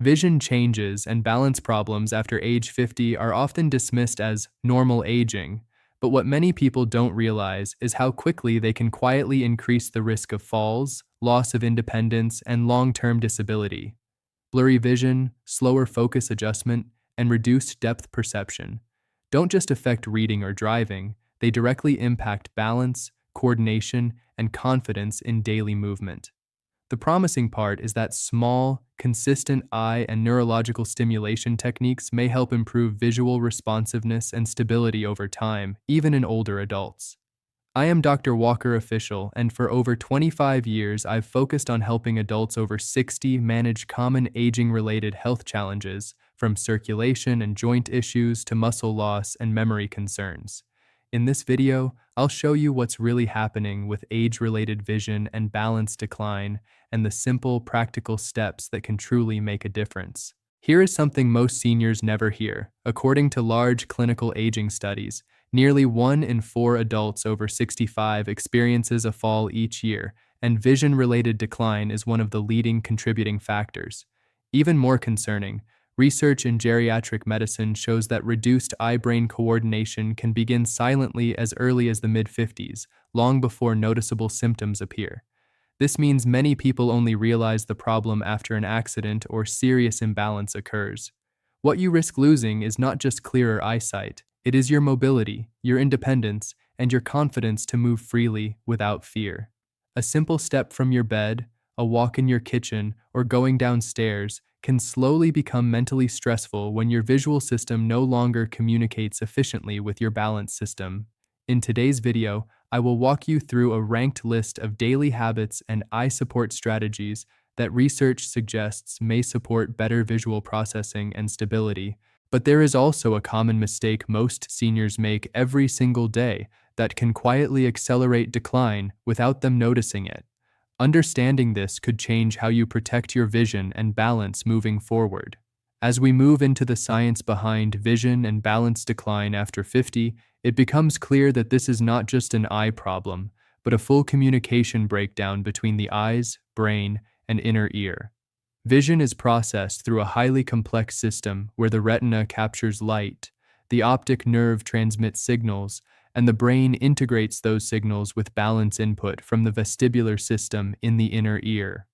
Vision changes and balance problems after age 50 are often dismissed as normal aging, but what many people don't realize is how quickly they can quietly increase the risk of falls, loss of independence, and long-term disability. Blurry vision, slower focus adjustment, and reduced depth perception don't just affect reading or driving, they directly impact balance, coordination, and confidence in daily movement. The promising part is that small, consistent eye and neurological stimulation techniques may help improve visual responsiveness and stability over time, even in older adults. I am Dr. Walker Official, and for over 25 years, I've focused on helping adults over 60 manage common aging-related health challenges, from circulation and joint issues to muscle loss and memory concerns. In this video, I'll show you what's really happening with age-related vision and balance decline and the simple, practical steps that can truly make a difference. Here is something most seniors never hear. According to large clinical aging studies, nearly 1 in 4 adults over 65 experiences a fall each year, and vision-related decline is one of the leading contributing factors. Even more concerning, research in geriatric medicine shows that reduced eye-brain coordination can begin silently as early as the mid-50s, long before noticeable symptoms appear. This means many people only realize the problem after an accident or serious imbalance occurs. What you risk losing is not just clearer eyesight, it is your mobility, your independence, and your confidence to move freely without fear. A simple step from your bed, a walk in your kitchen, or going downstairs can slowly become mentally stressful when your visual system no longer communicates efficiently with your balance system. In today's video, I will walk you through a ranked list of daily habits and eye support strategies that research suggests may support better visual processing and stability. But there is also a common mistake most seniors make every single day that can quietly accelerate decline without them noticing it. Understanding this could change how you protect your vision and balance moving forward. As we move into the science behind vision and balance decline after 50, it becomes clear that this is not just an eye problem, but a full communication breakdown between the eyes, brain, and inner ear. Vision is processed through a highly complex system where the retina captures light, the optic nerve transmits signals, and the brain integrates those signals with balance input from the vestibular system in the inner ear.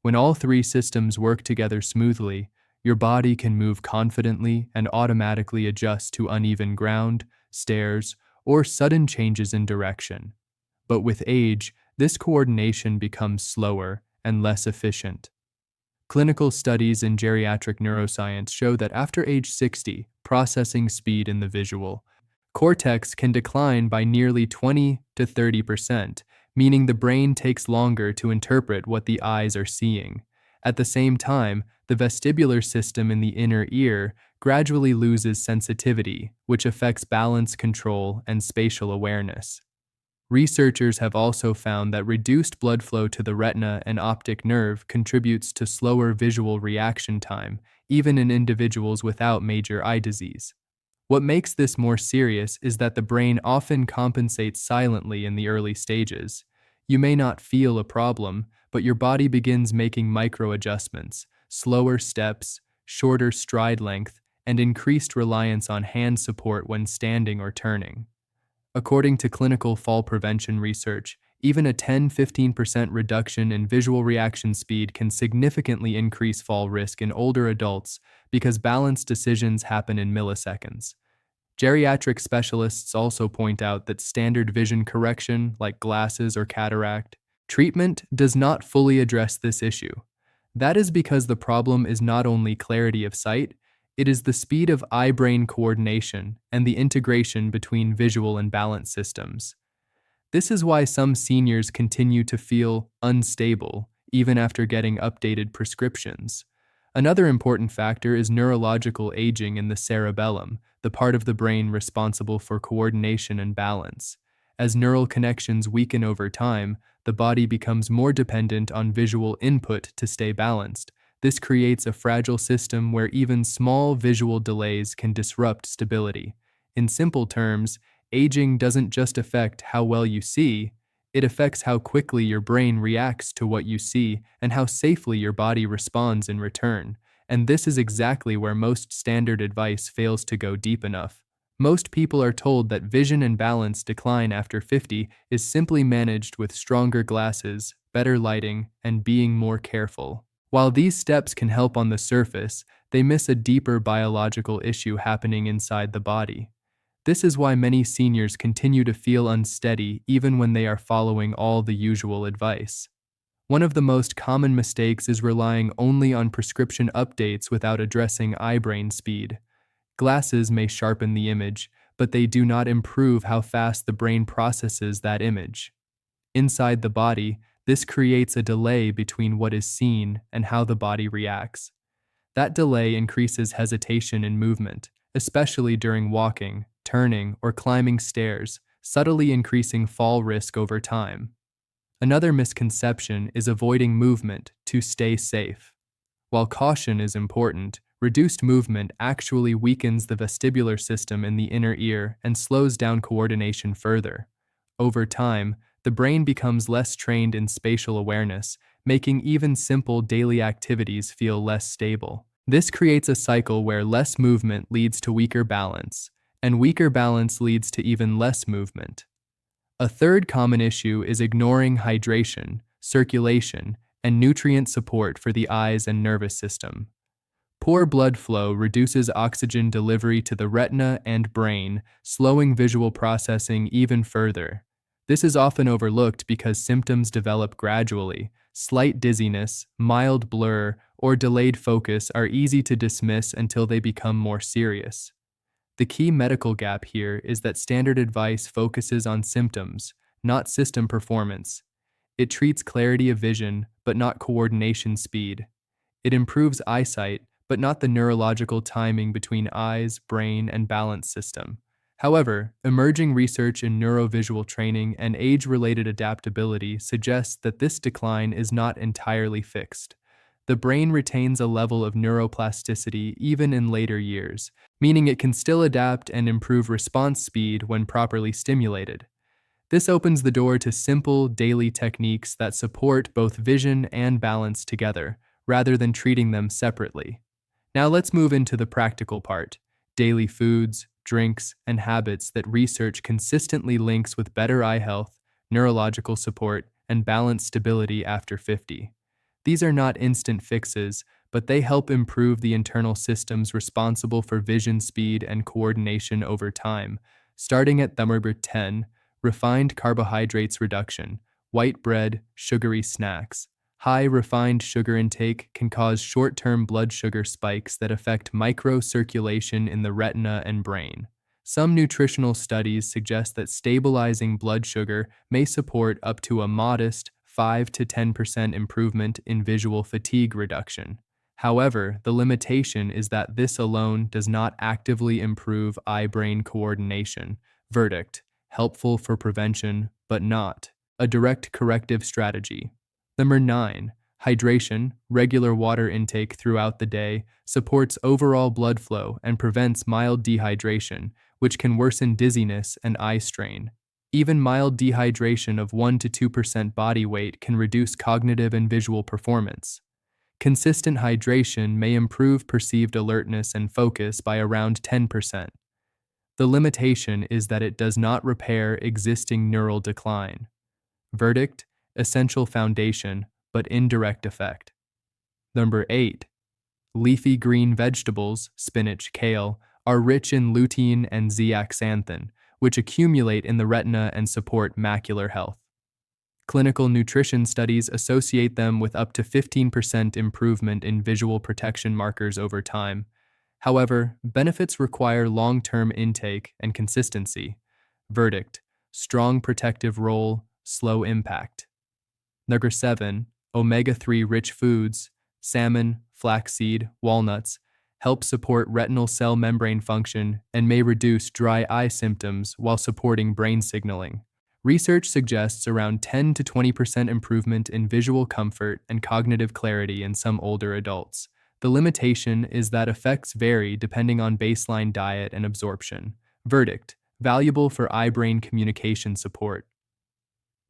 When all three systems work together smoothly, your body can move confidently and automatically adjust to uneven ground, stairs, or sudden changes in direction. But with age, this coordination becomes slower and less efficient. Clinical studies in geriatric neuroscience show that after age 60, processing speed in the visual cortex can decline by nearly 20 to 30%, meaning the brain takes longer to interpret what the eyes are seeing. At the same time, the vestibular system in the inner ear gradually loses sensitivity, which affects balance control and spatial awareness. Researchers have also found that reduced blood flow to the retina and optic nerve contributes to slower visual reaction time, even in individuals without major eye disease. What makes this more serious is that the brain often compensates silently in the early stages. You may not feel a problem, but your body begins making micro-adjustments, slower steps, shorter stride length, and increased reliance on hand support when standing or turning. According to clinical fall prevention research, even a 10–15% reduction in visual reaction speed can significantly increase fall risk in older adults because balance decisions happen in milliseconds. Geriatric specialists also point out that standard vision correction, like glasses or cataract treatment, does not fully address this issue. That is because the problem is not only clarity of sight, it is the speed of eye-brain coordination and the integration between visual and balance systems. This is why some seniors continue to feel unstable, even after getting updated prescriptions. Another important factor is neurological aging in the cerebellum, the part of the brain responsible for coordination and balance. As neural connections weaken over time, the body becomes more dependent on visual input to stay balanced. This creates a fragile system where even small visual delays can disrupt stability. In simple terms, aging doesn't just affect how well you see, it affects how quickly your brain reacts to what you see and how safely your body responds in return. and this is exactly where most standard advice fails to go deep enough. Most people are told that vision and balance decline after 50 is simply managed with stronger glasses, better lighting, and being more careful. While these steps can help on the surface, they miss a deeper biological issue happening inside the body. This is why many seniors continue to feel unsteady even when they are following all the usual advice. One of the most common mistakes is relying only on prescription updates without addressing eye-brain speed. Glasses may sharpen the image, but they do not improve how fast the brain processes that image. Inside the body, this creates a delay between what is seen and how the body reacts. That delay increases hesitation in movement, especially during walking, turning, or climbing stairs, subtly increasing fall risk over time. Another misconception is avoiding movement to stay safe. While caution is important, reduced movement actually weakens the vestibular system in the inner ear and slows down coordination further. Over time, the brain becomes less trained in spatial awareness, making even simple daily activities feel less stable. This creates a cycle where less movement leads to weaker balance, and weaker balance leads to even less movement. A third common issue is ignoring hydration, circulation, and nutrient support for the eyes and nervous system. Poor blood flow reduces oxygen delivery to the retina and brain, slowing visual processing even further. This is often overlooked because symptoms develop gradually. Slight dizziness, mild blur, or delayed focus are easy to dismiss until they become more serious. The key medical gap here is that standard advice focuses on symptoms, not system performance. It treats clarity of vision, but not coordination speed. It improves eyesight, but not the neurological timing between eyes, brain, and balance system. However, emerging research in neurovisual training and age-related adaptability suggests that this decline is not entirely fixed. The brain retains a level of neuroplasticity even in later years, meaning it can still adapt and improve response speed when properly stimulated. This opens the door to simple, daily techniques that support both vision and balance together, rather than treating them separately. Now let's move into the practical part: daily foods, drinks, and habits that research consistently links with better eye health, neurological support, and balance stability after 50. These are not instant fixes, but they help improve the internal systems responsible for vision speed and coordination over time. Starting at number 10, refined carbohydrates reduction, white bread, sugary snacks. High refined sugar intake can cause short-term blood sugar spikes that affect microcirculation in the retina and brain. Some nutritional studies suggest that stabilizing blood sugar may support up to a modest 5 to 10% improvement in visual fatigue reduction. However, the limitation is that this alone does not actively improve eye-brain coordination. Verdict: helpful for prevention, but not a direct corrective strategy. Number 9. Hydration, regular water intake throughout the day, supports overall blood flow and prevents mild dehydration, which can worsen dizziness and eye strain. Even mild dehydration of 1 to 2% body weight can reduce cognitive and visual performance. Consistent hydration may improve perceived alertness and focus by around 10%. The limitation is that it does not repair existing neural decline. Verdict: essential foundation, but indirect effect. Number 8. Leafy green vegetables, spinach, kale, are rich in lutein and zeaxanthin, which accumulate in the retina and support macular health. Clinical nutrition studies associate them with up to 15% improvement in visual protection markers over time. However, benefits require long-term intake and consistency. Verdict: strong protective role, slow impact. Number 7. Omega-3 rich foods, salmon, flaxseed, walnuts, help support retinal cell membrane function and may reduce dry eye symptoms while supporting brain signaling. Research suggests around 10 to 20% improvement in visual comfort and cognitive clarity in some older adults. The limitation is that effects vary depending on baseline diet and absorption. Verdict: valuable for eye-brain communication support.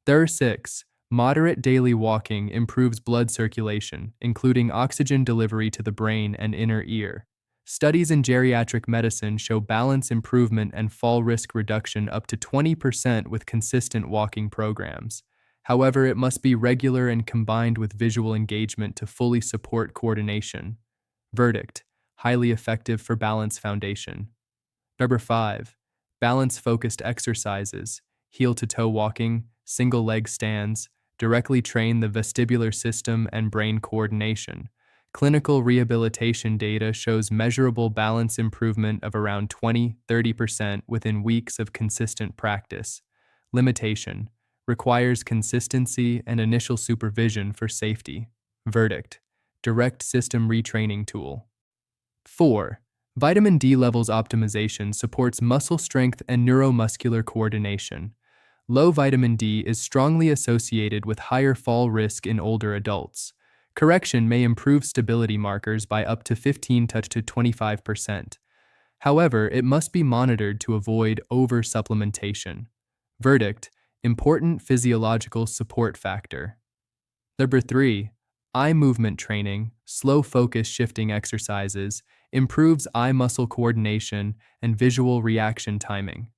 There are 6. Moderate daily walking improves blood circulation, including oxygen delivery to the brain and inner ear. Studies in geriatric medicine show balance improvement and fall risk reduction up to 20% with consistent walking programs. However, it must be regular and combined with visual engagement to fully support coordination. Verdict: highly effective for balance foundation. Number 5. Balance-focused exercises, heel-to-toe walking, single leg stands, directly train the vestibular system and brain coordination. Clinical rehabilitation data shows measurable balance improvement of around 20–30% within weeks of consistent practice. Limitation: requires consistency and initial supervision for safety. Verdict: direct system retraining tool. 4. Vitamin D levels optimization supports muscle strength and neuromuscular coordination. Low vitamin D is strongly associated with higher fall risk in older adults. Correction may improve stability markers by up to 15–25%. However, it must be monitored to avoid over-supplementation. Verdict: important physiological support factor. Number 3. Eye movement training, slow focus shifting exercises, improves eye muscle coordination and visual reaction timing.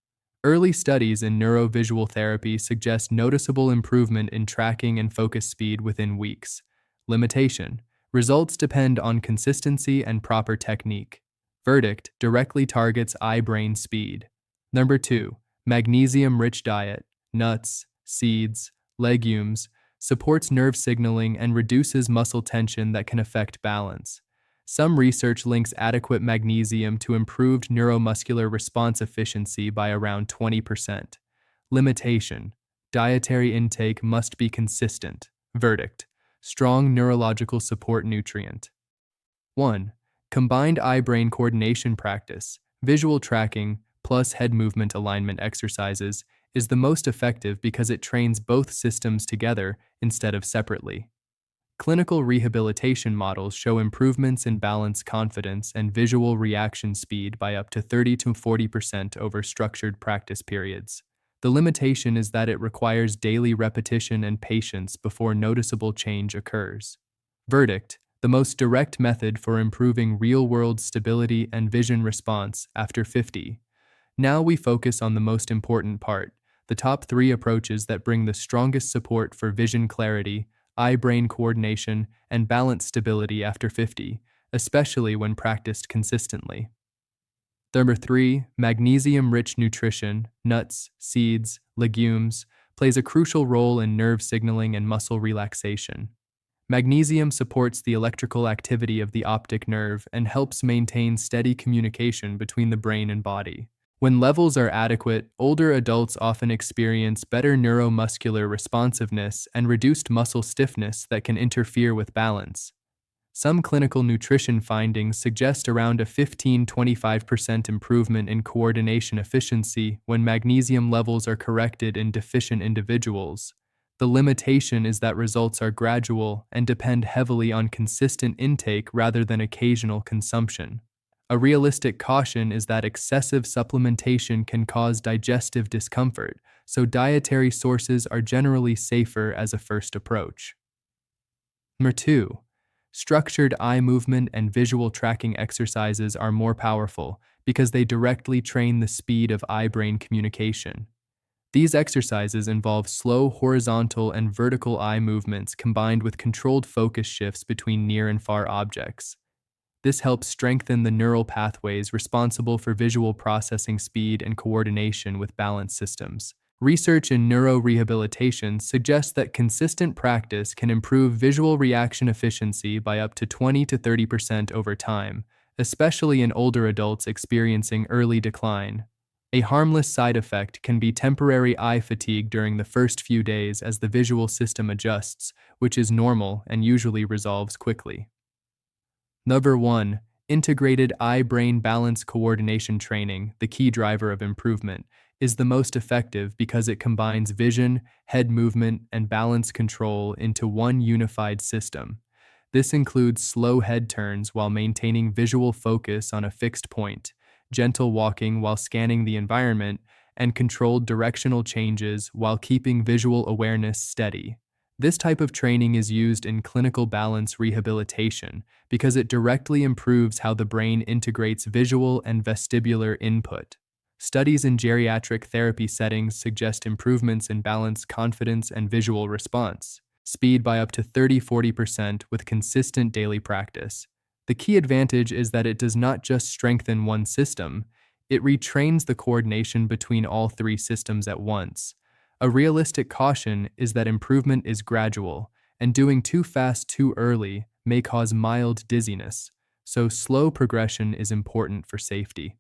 Early studies in neurovisual therapy suggest noticeable improvement in tracking and focus speed within weeks. Limitation: results depend on consistency and proper technique. Verdict: directly targets eye-brain speed. Number 2. Magnesium-rich diet, nuts, seeds, legumes, supports nerve signaling and reduces muscle tension that can affect balance. Some research links adequate magnesium to improved neuromuscular response efficiency by around 20%. Limitation: dietary intake must be consistent. Verdict: strong neurological support nutrient. 1. Combined eye-brain coordination practice, visual tracking, plus head movement alignment exercises is the most effective because it trains both systems together instead of separately. Clinical rehabilitation models show improvements in balance confidence and visual reaction speed by up to 30–40% over structured practice periods. The limitation is that it requires daily repetition and patience before noticeable change occurs. Verdict: the most direct method for improving real-world stability and vision response after 50. Now we focus on the most important part, the top 3 approaches that bring the strongest support for vision clarity, eye-brain coordination, and balance stability after 50, especially when practiced consistently. Number 3. Magnesium-rich nutrition, nuts, seeds, legumes, plays a crucial role in nerve signaling and muscle relaxation. Magnesium supports the electrical activity of the optic nerve and helps maintain steady communication between the brain and body. When levels are adequate, older adults often experience better neuromuscular responsiveness and reduced muscle stiffness that can interfere with balance. Some clinical nutrition findings suggest around a 15–25% improvement in coordination efficiency when magnesium levels are corrected in deficient individuals. The limitation is that results are gradual and depend heavily on consistent intake rather than occasional consumption. A realistic caution is that excessive supplementation can cause digestive discomfort, so dietary sources are generally safer as a first approach. Number 2. Structured eye movement and visual tracking exercises are more powerful because they directly train the speed of eye-brain communication. These exercises involve slow horizontal and vertical eye movements combined with controlled focus shifts between near and far objects. This helps strengthen the neural pathways responsible for visual processing speed and coordination with balance systems. Research in neurorehabilitation suggests that consistent practice can improve visual reaction efficiency by up to 20–30% over time, especially in older adults experiencing early decline. A harmless side effect can be temporary eye fatigue during the first few days as the visual system adjusts, which is normal and usually resolves quickly. Number 1. Integrated eye-brain balance coordination training, the key driver of improvement, is the most effective because it combines vision, head movement, and balance control into one unified system. This includes slow head turns while maintaining visual focus on a fixed point, gentle walking while scanning the environment, and controlled directional changes while keeping visual awareness steady. This type of training is used in clinical balance rehabilitation because it directly improves how the brain integrates visual and vestibular input. Studies in geriatric therapy settings suggest improvements in balance, confidence, and visual response, speed by up to 30–40% with consistent daily practice. The key advantage is that it does not just strengthen one system, it retrains the coordination between all three systems at once. A realistic caution is that improvement is gradual, and doing too fast too early may cause mild dizziness, so slow progression is important for safety.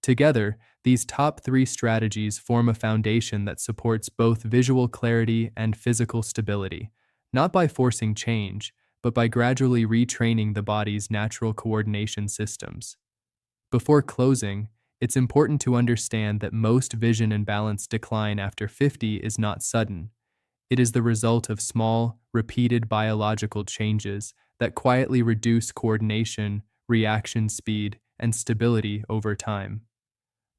Together, these top three strategies form a foundation that supports both visual clarity and physical stability, not by forcing change, but by gradually retraining the body's natural coordination systems. Before closing, it's important to understand that most vision and balance decline after 50 is not sudden. It is the result of small, repeated biological changes that quietly reduce coordination, reaction speed, and stability over time.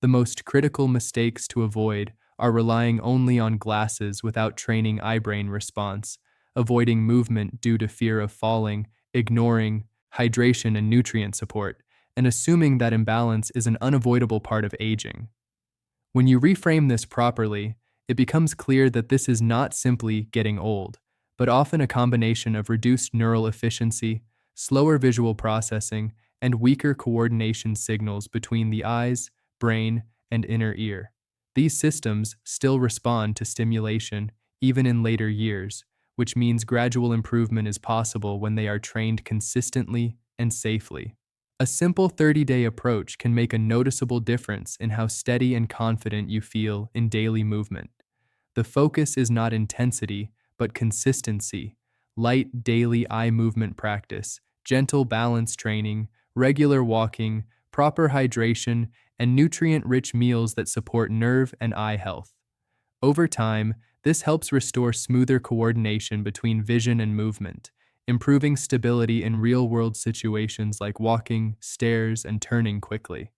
The most critical mistakes to avoid are relying only on glasses without training eye-brain response, avoiding movement due to fear of falling, ignoring hydration and nutrient support, and assuming that imbalance is an unavoidable part of aging. When you reframe this properly, it becomes clear that this is not simply getting old, but often a combination of reduced neural efficiency, slower visual processing, and weaker coordination signals between the eyes, brain, and inner ear. These systems still respond to stimulation even in later years, which means gradual improvement is possible when they are trained consistently and safely. A simple 30-day approach can make a noticeable difference in how steady and confident you feel in daily movement. The focus is not intensity, but consistency, light daily eye movement practice, gentle balance training, regular walking, proper hydration, and nutrient-rich meals that support nerve and eye health. Over time, this helps restore smoother coordination between vision and movement, improving stability in real-world situations like walking, stairs, and turning quickly.